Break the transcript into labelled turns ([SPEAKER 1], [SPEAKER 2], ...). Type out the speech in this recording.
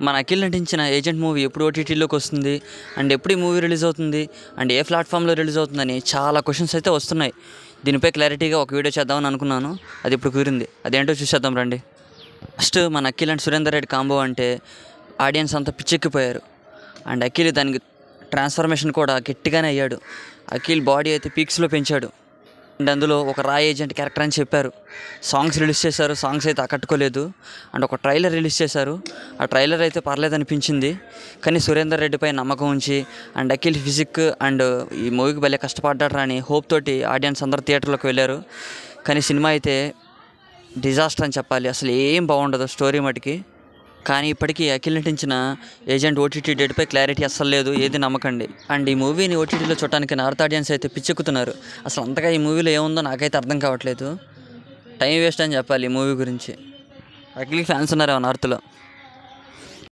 [SPEAKER 1] మన అఖిల్ నటించిన agent movie ఎప్పుడు ఓటీటీలోకి వస్తుంది అండ్ ఎప్పుడు ఈ మూవీ రిలీజ్ అవుతుంది అండ్ ఏ ప్లాట్ఫామ్లో రిలీజ్ అవుతుందని చాలా క్వశ్చన్స్ అయితే వస్తున్నాయి. దీనిపై క్లారిటీగా ఒక వీడియో చేద్దామని అనుకున్నాను. అది ఇప్పుడు కుదిరింది. అదేంటో చూసేద్దాం రండి. ఫస్ట్ మన అఖిల్ అండ్ సురేందర్ రెడ్డి కాంబో అంటే ఆడియన్స్ అంతా పిచ్చెక్కిపోయారు. అండ్ అఖిల్ దానికి ట్రాన్స్ఫర్మేషన్ కూడా గట్టిగానే అయ్యాడు. అఖిల్ బాడీ అయితే పీక్స్లో పెంచాడు. అండ్ అందులో ఒక రా ఏజెంట్ క్యారెక్టర్ అని చెప్పారు. సాంగ్స్ రిలీజ్ చేశారు. సాంగ్స్ అయితే ఆకట్టుకోలేదు. అండ్ ఒక ట్రైలర్ రిలీజ్ చేశారు. ఆ ట్రైలర్ అయితే పర్లేదు అనిపించింది. కానీ సురేందర్ రెడ్డిపై నమ్మకం ఉంచి అండ్ అఖిల్ ఫిజిక్ అండ్ ఈ మూవీకి భలే కష్టపడ్డాడు అని హోప్ తోటి ఆడియన్స్ అందరూ థియేటర్లోకి వెళ్ళారు. కానీ సినిమా అయితే డిజాస్టర్ అని చెప్పాలి. అసలు ఏం బాగుండదు స్టోరీ మటుకి. కానీ ఇప్పటికీ అఖిల్ నటించిన ఏజెంట్ ఓటీటీ డేట్పై క్లారిటీ అస్సలు లేదు. ఏది నమ్మకండి. అండ్ ఈ మూవీని ఓటీటీలో చూడటానికి నార్త్ ఆడియన్స్ అయితే పిచ్చెక్కుతున్నారు. అసలు అంతగా ఈ మూవీలో ఏముందో నాకైతే అర్థం కావట్లేదు. టైం వేస్ట్ అని చెప్పాలి ఈ మూవీ గురించి. అఖిల్కి ఫ్యాన్స్ ఉన్నారు నార్త్లో.